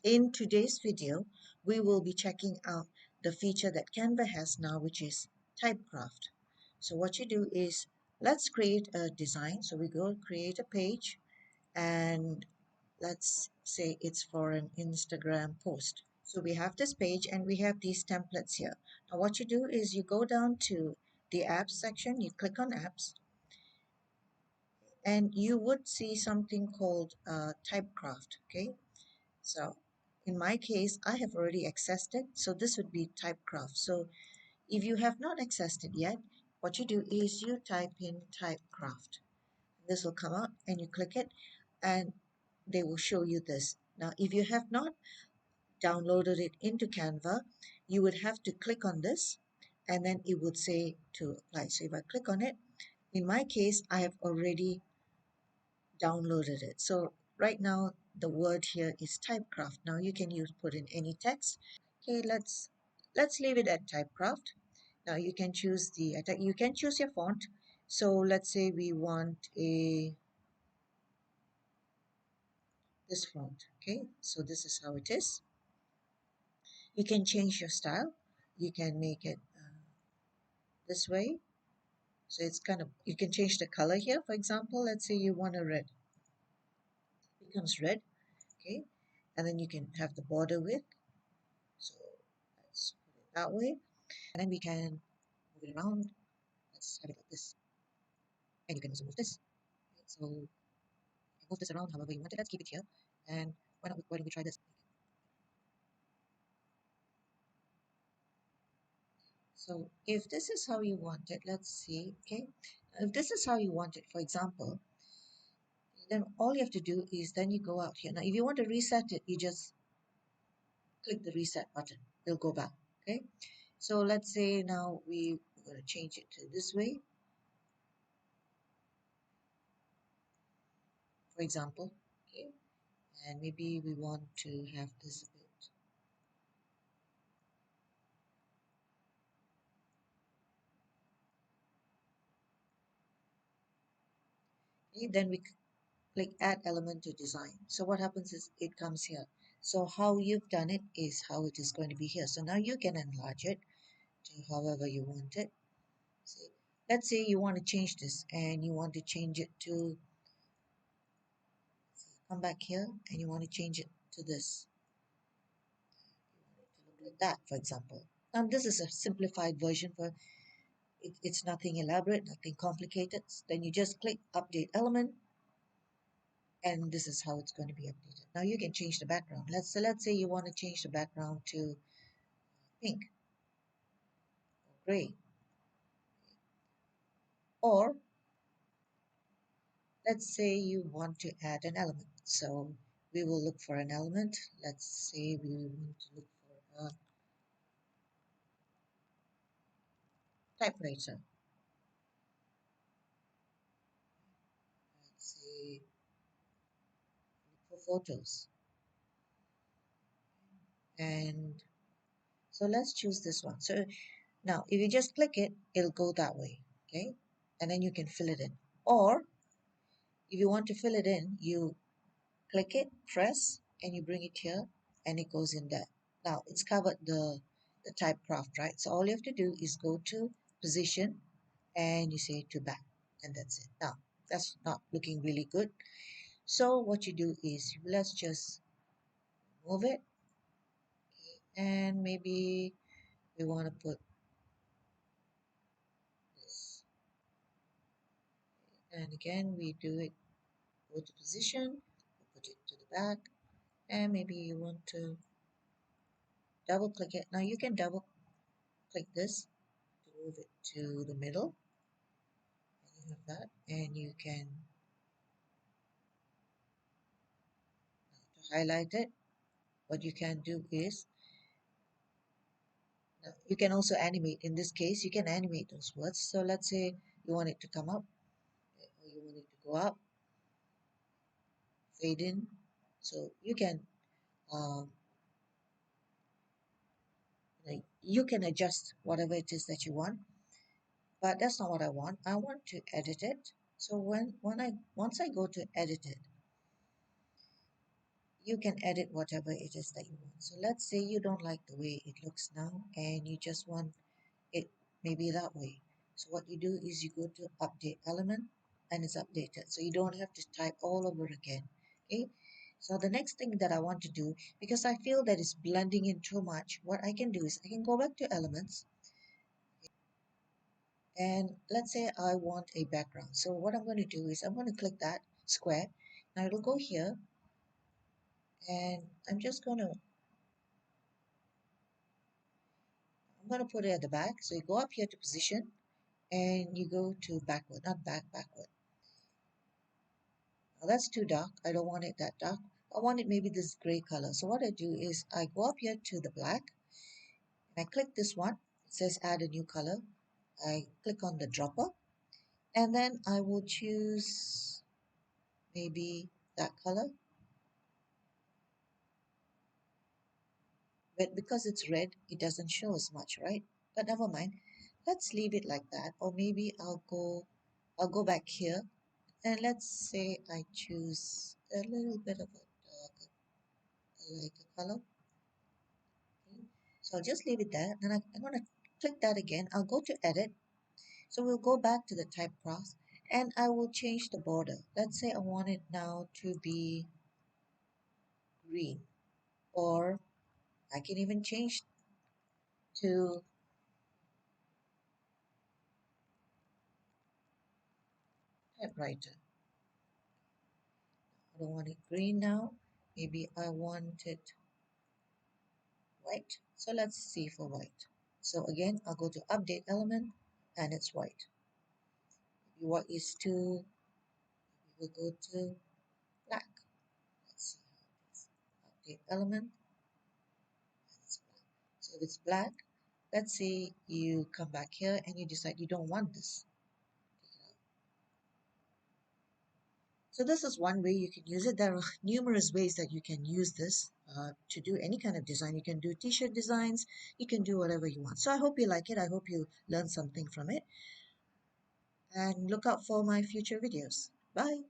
In today's video, we will be checking out the feature that Canva has now, which is Typecraft. So what you do is, let's create a design. So we go create a page, and let's say it's for an Instagram post. So we have this page and we have these templates here. Now what you do is you go down to the apps section, you click on apps, and you would see something called Typecraft. Okay, so in my case, I have already accessed it, so this would be Typecraft. So if you have not accessed it yet, what you do is you type in Typecraft. This will come up and you click it and they will show you this. Now, if you have not downloaded it into Canva, you would have to click on this and then it would say to apply. So if I click on it, in my case, I have already downloaded it. So right now the word here is Typecraft. Now you can use put in any text. Okay, let's leave it at Typecraft. Now you can choose you can choose your font. So let's say we want a this font. Okay, so this is how it is. You can change your style. You can make it this way. So it's kind of, you can change the color here. For example, let's say you want a red, it becomes red. Okay, and then you can have the border width. So let's put it that way. And then we can move it around. Let's have it like this. And you can also move this. Okay, so you can move this around however you want it. Let's keep it here. And why don't we try this? So if this is how you want it, let's see. Okay, if this is how you want it, for example, then all you have to do is then you go out here. Now, if you want to reset it, you just click the reset button. It'll go back. Okay, so let's say now we're going to change it to this way, for example. Okay, and maybe we want to have this a bit. Okay, then we click add element to design. So what happens is it comes here. So how you've done it is how it is going to be here. So now you can enlarge it to however you want it. See, let's say you want to change this and you want to change it to, come back here and you want to change it to this. You want it to look like that, for example. Now this is a simplified version for it, it's nothing elaborate, nothing complicated. Then you just click update element and this is how it's going to be updated. Now you can change the background. Let's say you want to change the background to pink or gray, or let's say you want to add an element. So we will look for an element. Let's say we want to look for a typewriter. Let's say look for photos. And so let's choose this one. So now if you just click it, it'll go that way. Okay, and then you can fill it in. Or if you want to fill it in, you click it, press, and you bring it here, and it goes in there. Now it's covered the Typecraft, right? So all you have to do is go to position and you say to back, and that's it. Now that's not looking really good. So what you do is let's just move it, and maybe we want to put this. And again, we do it, go to position, put it to the back, and maybe you want to double click it. Now you can double click this to move it to the middle, and you have that, and you can to highlight it. What you can do is you can also animate. In this case, you can animate those words. So let's say you want it to come up, or you want it to go up, fade in. So you can um, you can adjust whatever it is that you want. But that's not what I want. I want to edit it. So once I go to edit it, you can edit whatever it is that you want. So let's say you don't like the way it looks now and you just want it maybe that way. So what you do is you go to update element and it's updated. So you don't have to type all over again. Okay. So the next thing that I want to do, because I feel that it's blending in too much, what I can do is I can go back to elements and let's say I want a background. So what I'm going to do is I'm going to click that square. Now it'll go here and I'm going to put it at the back. So you go up here to position and you go to backward, not backward. Now that's too dark. I don't want it that dark. I want it maybe this gray color. So what I do is I go up here to the black and I click this one. It says add a new color. I click on the dropper and then I will choose maybe that color. But because it's red, it doesn't show as much, right? But never mind. Let's leave it like that. Or maybe I'll go back here and let's say I choose a little bit of a darker, lighter color. Okay. So I'll just leave it there. Then I'm going to click that again. I'll go to edit. So we'll go back to the typecraft and I will change the border. Let's say I want it now to be green, or I can even change to typewriter. I don't want it green now. Maybe I want it white. So let's see for white. So again, I'll go to update element and it's white. Maybe white is too, we will go to black. Let's see how it is. Update element and it's black. So if it's black, let's say you come back here and you decide you don't want this. So this is one way you can use it. There are numerous ways that you can use this to do any kind of design. You can do t-shirt designs. You can do whatever you want. So I hope you like it. I hope you learn something from it. And look out for my future videos. Bye.